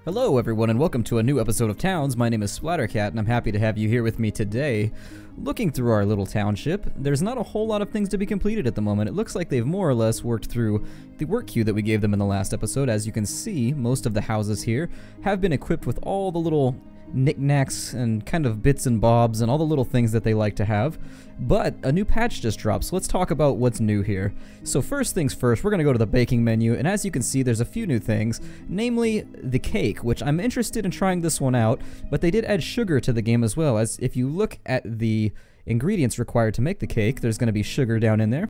Hello everyone and welcome to a new episode of Towns. My name is Splattercat and I'm happy to have you here with me today. Looking through our little township, there's not a whole lot of things to be completed at the moment. It looks like they've more or less worked through the work queue that we gave them in the last episode. As you can see, most of the houses here have been equipped with all the little knickknacks and kind of bits and bobs and all the little things that they like to have. But a new patch just dropped, so let's talk about what's new here. So first things first, we're going to go to the baking menu, and as you can see there's a few new things, namely the cake, which I'm interested in trying this one out, but they did add sugar to the game as well, as if you look at the ingredients required to make the cake, there's going to be sugar down in there.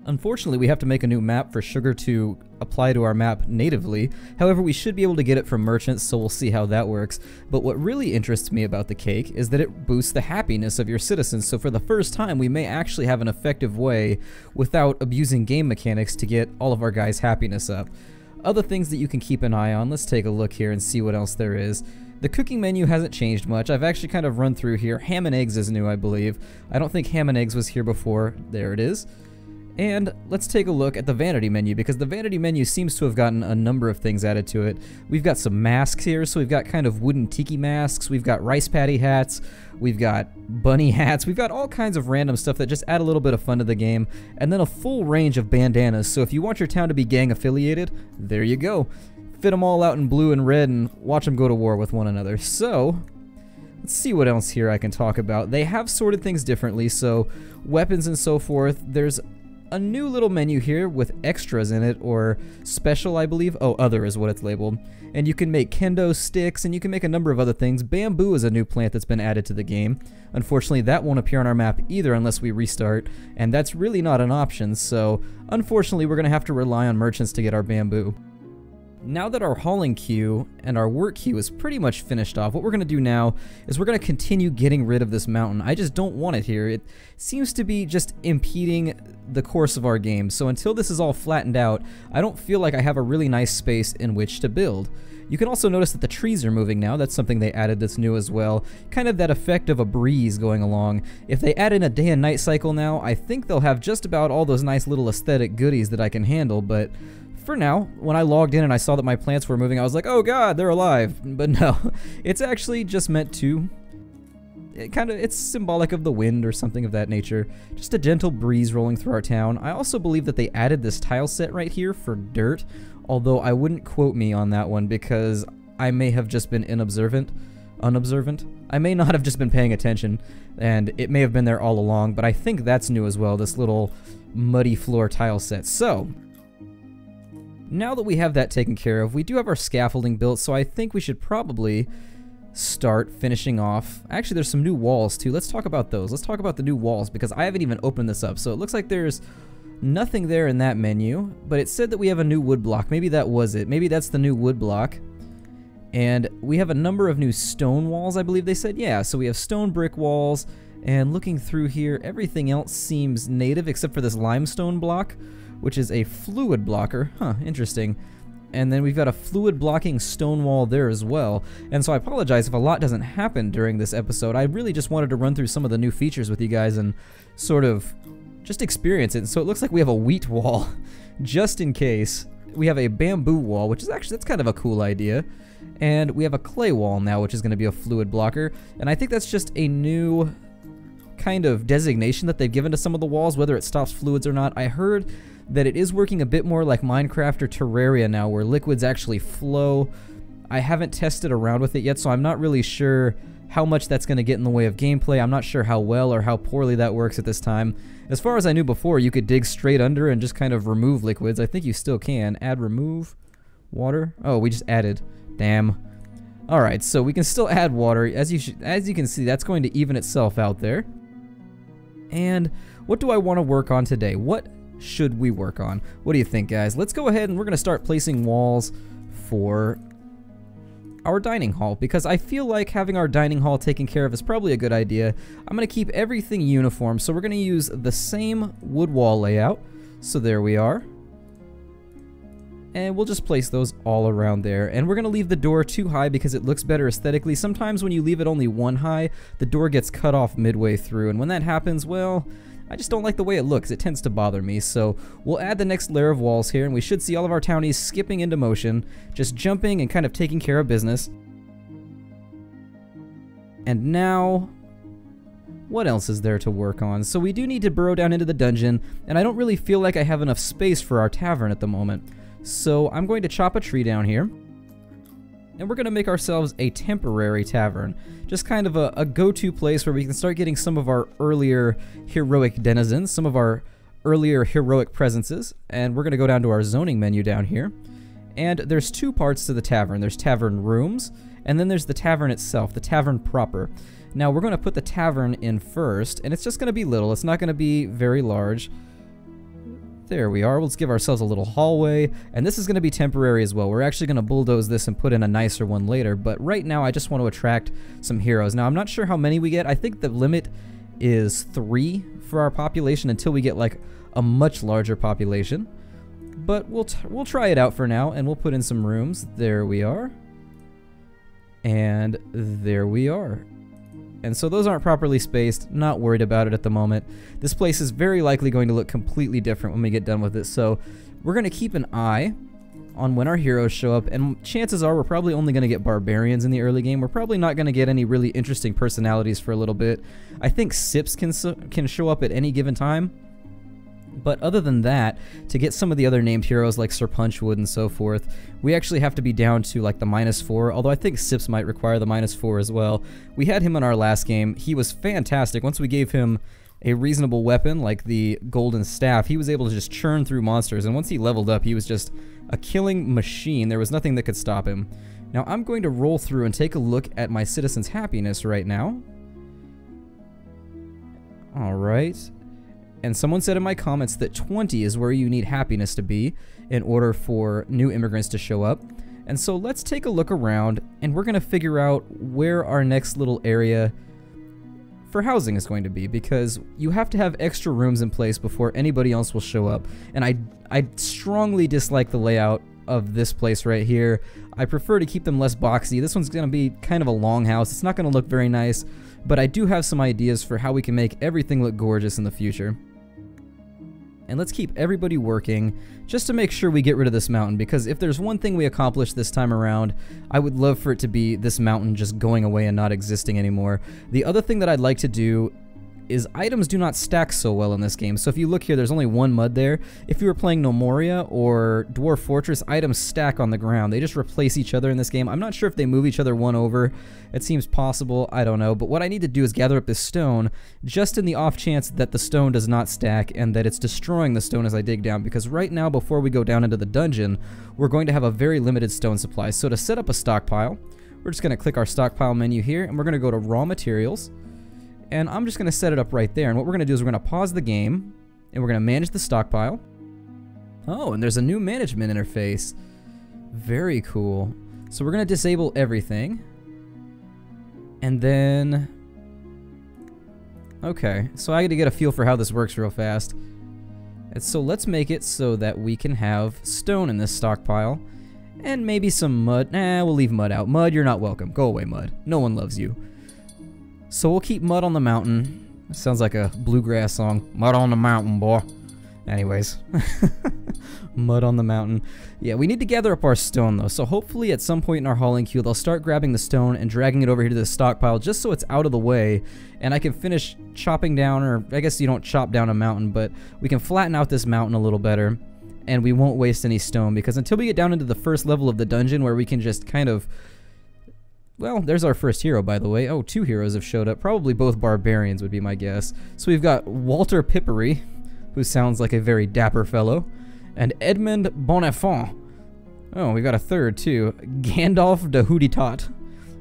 Unfortunately, we have to make a new map for sugar to apply to our map natively. However, we should be able to get it from merchants, so we'll see how that works. But what really interests me about the cake is that it boosts the happiness of your citizens. So for the first time, we may actually have an effective way without abusing game mechanics to get all of our guys' happiness up. Other things that you can keep an eye on, let's take a look here and see what else there is. The cooking menu hasn't changed much. I've actually kind of run through here. Ham and eggs is new, I believe. I don't think ham and eggs was here before. There it is. And let's take a look at the vanity menu, because the vanity menu seems to have gotten a number of things added to it. We've got some masks here, so we've got kind of wooden tiki masks, we've got rice patty hats, we've got bunny hats, we've got all kinds of random stuff that just add a little bit of fun to the game, and then a full range of bandanas, so if you want your town to be gang affiliated, there you go. Fit them all out in blue and red and watch them go to war with one another. So let's see what else here I can talk about. They have sorted things differently, so weapons and so forth. There's a new little menu here with extras in it, or special I believe. Oh, other is what it's labeled. And you can make kendo sticks and you can make a number of other things. Bamboo is a new plant that's been added to the game. Unfortunately, that won't appear on our map either unless we restart, and that's really not an option, so unfortunately we're going to have to rely on merchants to get our bamboo. Now that our hauling queue and our work queue is pretty much finished off, what we're going to do now is we're going to continue getting rid of this mountain. I just don't want it here. It seems to be just impeding the course of our game. So until this is all flattened out, I don't feel like I have a really nice space in which to build. You can also notice that the trees are moving now. That's something they added that's new as well. Kind of that effect of a breeze going along. If they add in a day and night cycle now, I think they'll have just about all those nice little aesthetic goodies that I can handle, but for now, when I logged in and I saw that my plants were moving, I was like, oh god, they're alive. But no, it's actually just meant to, it's symbolic of the wind or something of that nature. Just a gentle breeze rolling through our town. I also believe that they added this tile set right here for dirt, although I wouldn't quote me on that one because I may have just been unobservant. I may not have just been paying attention, and it may have been there all along, but I think that's new as well, this little muddy floor tile set. So now that we have that taken care of, we do have our scaffolding built, so I think we should probably start finishing off. Actually, there's some new walls too. Let's talk about those. Let's talk about the new walls, because I haven't even opened this up. So it looks like there's nothing there in that menu, but it said that we have a new wood block. Maybe that was it. Maybe that's the new wood block. And we have a number of new stone walls, I believe they said. Yeah, so we have stone brick walls, and looking through here, everything else seems native except for this limestone block, which is a fluid blocker. Huh, interesting. And then we've got a fluid blocking stone wall there as well. And so I apologize if a lot doesn't happen during this episode. I really just wanted to run through some of the new features with you guys and sort of just experience it. And so it looks like we have a wheat wall, just in case. We have a bamboo wall, which is actually, that's kind of a cool idea. And we have a clay wall now, which is going to be a fluid blocker. And I think that's just a new kind of designation that they've given to some of the walls, whether it stops fluids or not. I heard that it is working a bit more like Minecraft or Terraria now, where liquids actually flow. I haven't tested around with it yet, so I'm not really sure how much that's going to get in the way of gameplay. I'm not sure how well or how poorly that works at this time. As far as I knew before, you could dig straight under and just kind of remove liquids. I think you still can. Add remove water. Oh, we just added. Damn. Alright, so we can still add water. As you can see, that's going to even itself out there. And what do I want to work on today? What should we work on? What do you think, guys? Let's go ahead and we're going to start placing walls for our dining hall, because I feel like having our dining hall taken care of is probably a good idea. I'm going to keep everything uniform, so we're going to use the same wood wall layout. So there we are. And we'll just place those all around there. And we're going to leave the door too high because it looks better aesthetically. Sometimes when you leave it only one high, the door gets cut off midway through. And when that happens, well, I just don't like the way it looks. It tends to bother me. So we'll add the next layer of walls here, and we should see all of our townies skipping into motion, just jumping and kind of taking care of business. And now, what else is there to work on? So we do need to burrow down into the dungeon, and I don't really feel like I have enough space for our tavern at the moment. So I'm going to chop a tree down here, and we're going to make ourselves a temporary tavern. Just kind of a go-to place where we can start getting some of our earlier heroic denizens, some of our earlier heroic presences. And we're going to go down to our zoning menu down here. And there's two parts to the tavern. There's tavern rooms, and then there's the tavern itself, the tavern proper. Now we're going to put the tavern in first, and it's just going to be little. It's not going to be very large. There we are. Let's give ourselves a little hallway, and this is going to be temporary as well. We're actually going to bulldoze this and put in a nicer one later, but right now I just want to attract some heroes. Now I'm not sure how many we get. I think the limit is 3 for our population until we get like a much larger population, but we'll try it out for now, and we'll put in some rooms. There we are, and there we are. And so those aren't properly spaced, not worried about it at the moment. This place is very likely going to look completely different when we get done with it, so we're going to keep an eye on when our heroes show up, and chances are we're probably only going to get barbarians in the early game. We're probably not going to get any really interesting personalities for a little bit. I think Sips can show up at any given time, but other than that, to get some of the other named heroes like Sir Punchwood and so forth, we actually have to be down to like the -4, although I think Sips might require the -4 as well. We had him in our last game. He was fantastic. Once we gave him a reasonable weapon like the golden staff, he was able to just churn through monsters, and once he leveled up, he was just a killing machine. There was nothing that could stop him. Now I'm going to roll through and take a look at my citizens' happiness right now. Alright. And someone said in my comments that 20 is where you need happiness to be in order for new immigrants to show up. And so let's take a look around, and we're going to figure out where our next little area for housing is going to be, because you have to have extra rooms in place before anybody else will show up. And I strongly dislike the layout of this place right here. I prefer to keep them less boxy. This one's going to be kind of a long house. It's not going to look very nice, but I do have some ideas for how we can make everything look gorgeous in the future. And let's keep everybody working just to make sure we get rid of this mountain, because if there's one thing we accomplish this time around, I would love for it to be this mountain just going away and not existing anymore. The other thing that I'd like to do is items do not stack so well in this game. So if you look here, there's only 1 mud there. If you were playing Nomoria or Dwarf Fortress, items stack on the ground. They just replace each other in this game. I'm not sure if they move each other one over. It seems possible. I don't know. But what I need to do is gather up this stone just in the off chance that the stone does not stack and that it's destroying the stone as I dig down. Because right now, before we go down into the dungeon, we're going to have a very limited stone supply. So to set up a stockpile, we're just going to click our stockpile menu here, and we're going to go to raw materials. And I'm just going to set it up right there. And what we're going to do is we're going to pause the game, and we're going to manage the stockpile. Oh, and there's a new management interface. Very cool. So we're going to disable everything. And then... okay, so I got to get a feel for how this works real fast. And so let's make it so that we can have stone in this stockpile. And maybe some mud. Nah, we'll leave mud out. Mud, you're not welcome. Go away, mud. No one loves you. So we'll keep mud on the mountain. Sounds like a bluegrass song. Mud on the mountain, boy. Anyways. Mud on the mountain. Yeah, we need to gather up our stone, though. So hopefully at some point in our hauling queue, they'll start grabbing the stone and dragging it over here to the stockpile just so it's out of the way. And I can finish chopping down, or I guess you don't chop down a mountain, but we can flatten out this mountain a little better. And we won't waste any stone, because until we get down into the first level of the dungeon where we can just kind of... well, there's our first hero, by the way. Oh, 2 heroes have showed up. Probably both barbarians would be my guess. So we've got Walter Pippery, who sounds like a very dapper fellow, and Edmund Bonifant. Oh, we got a third, too. Gandalf de Hooty-Tot.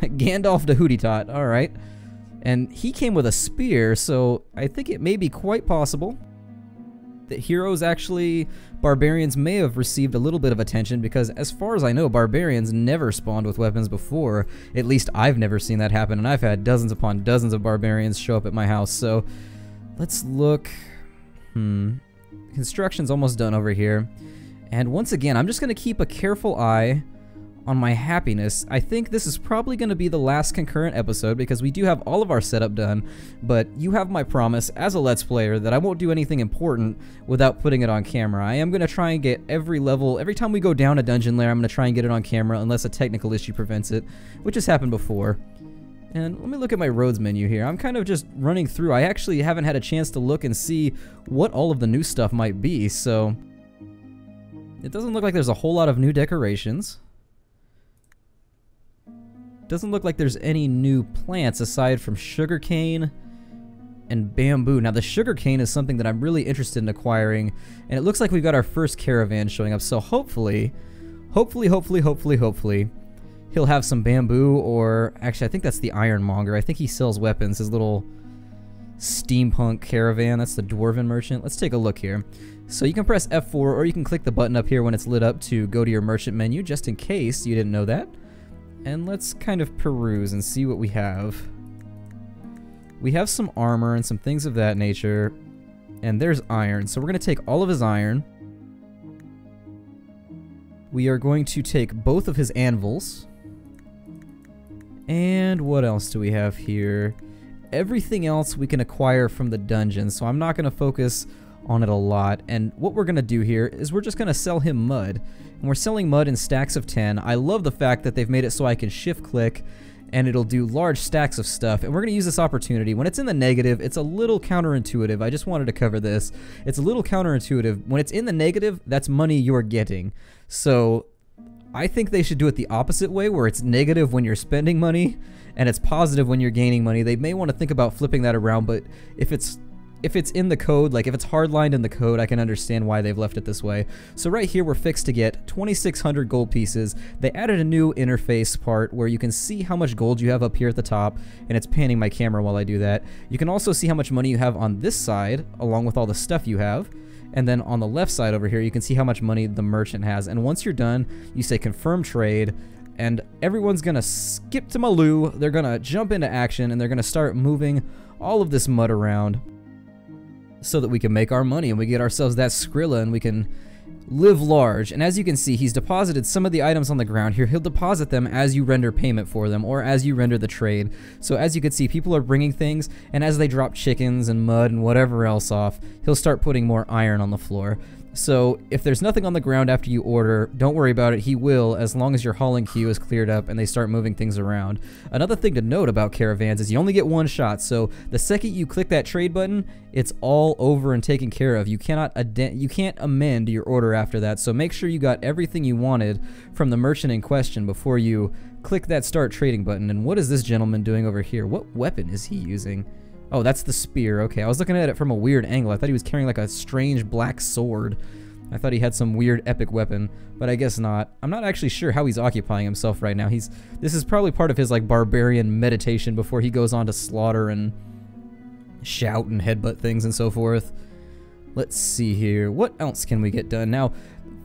Gandalf de Hooty-Tot, alright. And he came with a spear, so I think it may be quite possible that heroes actually, barbarians may have received a little bit of attention, because as far as I know, barbarians never spawned with weapons before. At least I've never seen that happen, and I've had dozens upon dozens of barbarians show up at my house. So let's look. Construction's almost done over here. And once again, I'm just going to keep a careful eye on my happiness. I think this is probably going to be the last concurrent episode because we do have all of our setup done, but you have my promise as a Let's Player that I won't do anything important without putting it on camera. I am going to try and get every level, every time we go down a dungeon lair, I'm going to try and get it on camera unless a technical issue prevents it, which has happened before. And let me look at my roads menu here. I'm kind of just running through. I actually haven't had a chance to look and see what all of the new stuff might be, so it doesn't look like there's a whole lot of new decorations. Doesn't look like there's any new plants aside from sugarcane and bamboo. Now the sugarcane is something that I'm really interested in acquiring, and it looks like we've got our first caravan showing up, so hopefully, he'll have some bamboo, or actually I think that's the ironmonger. I think he sells weapons, his little steampunk caravan. That's the dwarven merchant. Let's take a look here. So you can press F4 or you can click the button up here when it's lit up to go to your merchant menu, just in case you didn't know that. And let's kind of peruse and see what we have. We have some armor and some things of that nature. And there's iron. So we're going to take all of his iron. We are going to take both of his anvils. And what else do we have here? Everything else we can acquire from the dungeon. So I'm not going to focus on it a lot. And what we're going to do here is we're just going to sell him mud. And we're selling mud in stacks of 10. I love the fact that they've made it so I can shift click and it'll do large stacks of stuff. And we're going to use this opportunity. When it's in the negative, it's a little counterintuitive. I just wanted to cover this. It's a little counterintuitive. When it's in the negative, that's money you're getting. So I think they should do it the opposite way, where it's negative when you're spending money and it's positive when you're gaining money. They may want to think about flipping that around, but if it's in the code, like if it's hardlined in the code, I can understand why they've left it this way. So right here, we're fixed to get 2,600 gold pieces. They added a new interface part where you can see how much gold you have up here at the top, and it's panning my camera while I do that. You can also see how much money you have on this side, along with all the stuff you have. And then on the left side over here, you can see how much money the merchant has. And once you're done, you say confirm trade, and everyone's gonna skip to Maloo. They're gonna jump into action, and they're gonna start moving all of this mud around, so that we can make our money and we get ourselves that Skrilla and we can live large. And as you can see, he's deposited some of the items on the ground here. He'll deposit them as you render payment for them or as you render the trade. So as you can see, people are bringing things, and as they drop chickens and mud and whatever else off, he'll start putting more iron on the floor. So if there's nothing on the ground after you order, don't worry about it. He will, as long as your hauling queue is cleared up and they start moving things around. Another thing to note about caravans is you only get one shot. So the second you click that trade button, it's all over and taken care of. You can't amend your order after that. So make sure you got everything you wanted from the merchant in question before you click that start trading button. And what is this gentleman doing over here? What weapon is he using? Oh, that's the spear. Okay, I was looking at it from a weird angle. I thought he was carrying like a strange black sword. I thought he had some weird epic weapon, but I guess not. I'm not actually sure how he's occupying himself right now. This is probably part of his like barbarian meditation before he goes on to slaughter and shout and headbutt things and so forth. Let's see here. What else can we get done? Now,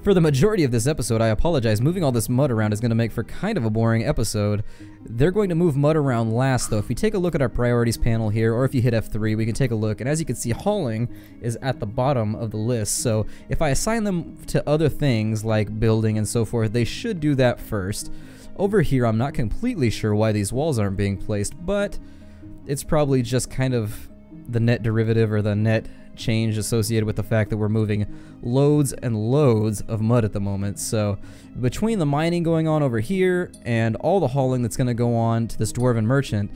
for the majority of this episode, I apologize, moving all this mud around is going to make for kind of a boring episode. They're going to move mud around last, though. If we take a look at our priorities panel here, or if you hit F3, we can take a look. And as you can see, hauling is at the bottom of the list. So if I assign them to other things like building and so forth, they should do that first. Over here, I'm not completely sure why these walls aren't being placed, but it's probably just kind of the net derivative or the net change associated with the fact that we're moving loads and loads of mud at the moment. So between the mining going on over here and all the hauling that's going to go on to this dwarven merchant,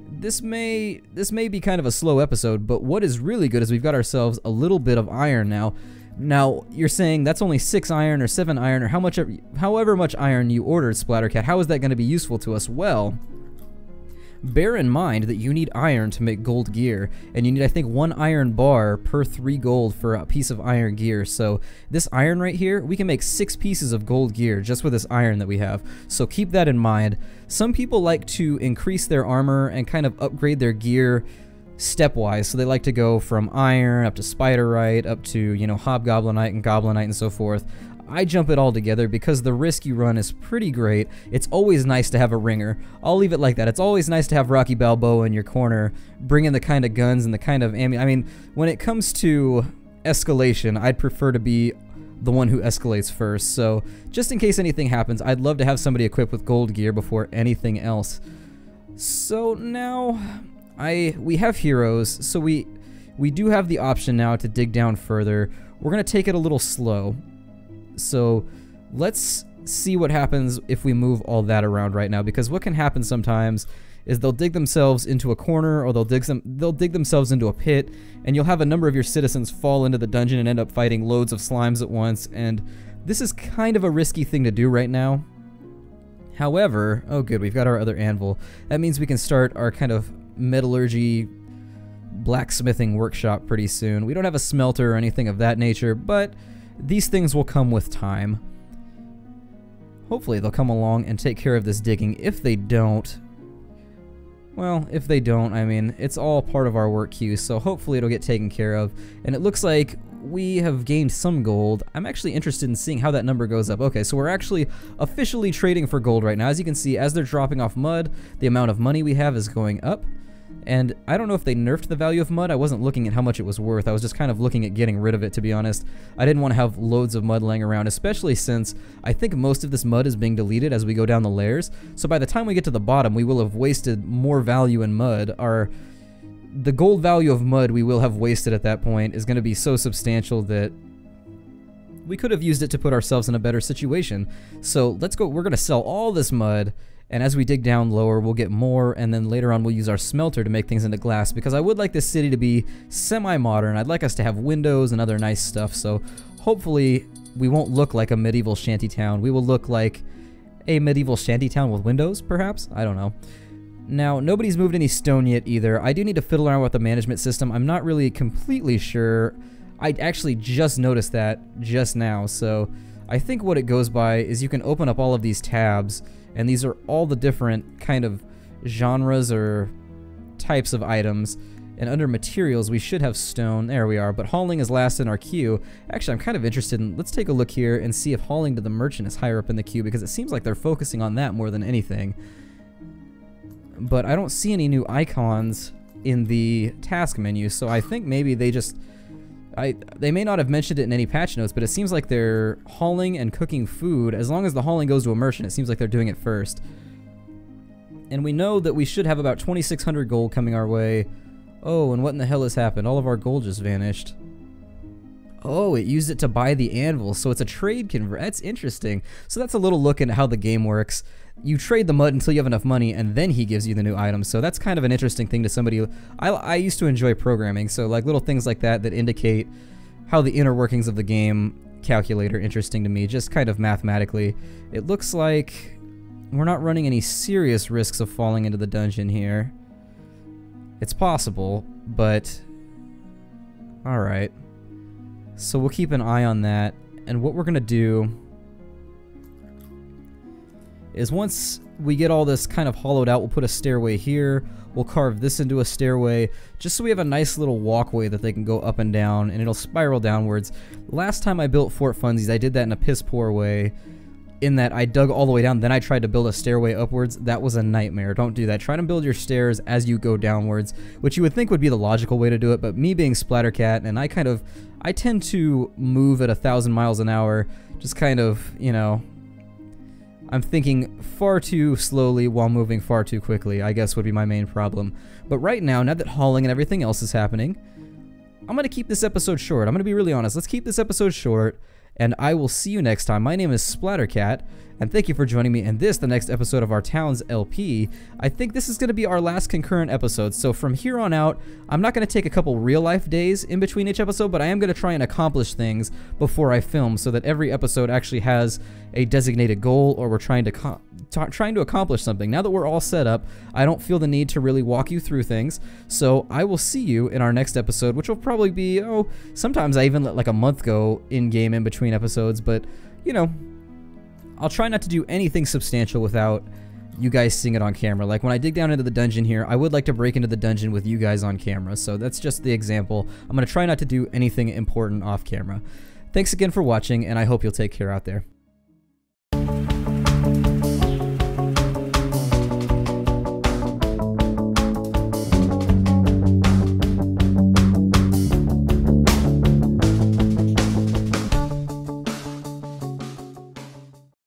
this may be kind of a slow episode, but what is really good is we've got ourselves a little bit of iron now. Now, you're saying that's only 6 iron or 7 iron or however much iron you ordered, Splattercat. How is that going to be useful to us? Well, bear in mind that you need iron to make gold gear, and you need, I think, 1 iron bar per 3 gold for a piece of iron gear. So this iron right here, we can make 6 pieces of gold gear just with this iron that we have. So keep that in mind. Some people like to increase their armor and kind of upgrade their gear stepwise. So they like to go from iron up to spiderite, up to, you know, hobgoblinite and goblinite and so forth. I jump it all together because the risk you run is pretty great. It's always nice to have a ringer. I'll leave it like that. It's always nice to have Rocky Balboa in your corner, bringing the kind of guns and the kind of ammunition. I mean, when it comes to escalation, I'd prefer to be the one who escalates first. So just in case anything happens, I'd love to have somebody equipped with gold gear before anything else. So now we have heroes, so we do have the option now to dig down further. We're gonna take it a little slow. So let's see what happens if we move all that around right now, because what can happen sometimes is they'll dig themselves into a corner, or they'll dig themselves into a pit, and you'll have a number of your citizens fall into the dungeon and end up fighting loads of slimes at once, and this is kind of a risky thing to do right now. However, oh good, we've got our other anvil. That means we can start our kind of metallurgy blacksmithing workshop pretty soon. We don't have a smelter or anything of that nature, but these things will come with time. Hopefully they'll come along and take care of this digging. If they don't, well, if they don't, I mean, it's all part of our work queue, so hopefully it'll get taken care of. And it looks like we have gained some gold. I'm actually interested in seeing how that number goes up. Okay, so we're actually officially trading for gold right now. As you can see, as they're dropping off mud, the amount of money we have is going up. And I don't know if they nerfed the value of mud. I wasn't looking at how much it was worth. I was just kind of looking at getting rid of it, to be honest. I didn't want to have loads of mud laying around, especially since I think most of this mud is being deleted as we go down the layers. So by the time we get to the bottom, we will have wasted more value in mud. The gold value of mud we will have wasted at that point is going to be so substantial that we could have used it to put ourselves in a better situation. So let's go. We're going to sell all this mud. And as we dig down lower, we'll get more, and then later on we'll use our smelter to make things into glass, because I would like this city to be semi-modern. I'd like us to have windows and other nice stuff, so hopefully we won't look like a medieval shantytown. We will look like a medieval shantytown with windows, perhaps? I don't know. Now, nobody's moved any stone yet either. I do need to fiddle around with the management system. I'm not really completely sure. I actually just noticed that just now, so I think what it goes by is you can open up all of these tabs, and these are all the different kind of genres or types of items. And under materials, we should have stone. There we are. But hauling is last in our queue. Actually, I'm kind of interested in... Let's take a look here and see if hauling to the merchant is higher up in the queue, because it seems like they're focusing on that more than anything. But I don't see any new icons in the task menu, so I think maybe they just... They may not have mentioned it in any patch notes, but it seems like they're hauling and cooking food. As long as the hauling goes to a merchant, it seems like they're doing it first. And we know that we should have about 2,600 gold coming our way. Oh, and what in the hell has happened? All of our gold just vanished. Oh, it used it to buy the anvil, so it's a trade convert. That's interesting. So that's a little look into how the game works. You trade the mud until you have enough money, and then he gives you the new items. So that's kind of an interesting thing to somebody. I used to enjoy programming, so like little things like that that indicate how the inner workings of the game calculate are interesting to me, just kind of mathematically. It looks like we're not running any serious risks of falling into the dungeon here. It's possible, but alright. So we'll keep an eye on that, and what we're gonna do is once we get all this kind of hollowed out, we'll put a stairway here, we'll carve this into a stairway, just so we have a nice little walkway that they can go up and down, and it'll spiral downwards. Last time I built Fort Funsies, I did that in a piss poor way, in that I dug all the way down, then I tried to build a stairway upwards. That was a nightmare. Don't do that. Try to build your stairs as you go downwards, which you would think would be the logical way to do it, but me being Splattercat, and I tend to move at 1,000 miles an hour, just kind of, you know, I'm thinking far too slowly while moving far too quickly, I guess would be my main problem. But right now that hauling and everything else is happening, I'm going to keep this episode short. I'm going to be really honest. Let's keep this episode short, and I will see you next time. My name is Splattercat, and thank you for joining me in the next episode of our Towns LP. I think this is going to be our last concurrent episode, so from here on out, I'm not going to take a couple real-life days in between each episode, but I am going to try and accomplish things before I film, so that every episode actually has a designated goal, or we're trying to accomplish something. Now that we're all set up, I don't feel the need to really walk you through things, so I will see you in our next episode, which will probably be, sometimes I even let like a month go in-game in between episodes, but, you know, I'll try not to do anything substantial without you guys seeing it on camera. Like when I dig down into the dungeon here, I would like to break into the dungeon with you guys on camera, so that's just the example. I'm going to try not to do anything important off camera. Thanks again for watching, and I hope you'll take care out there.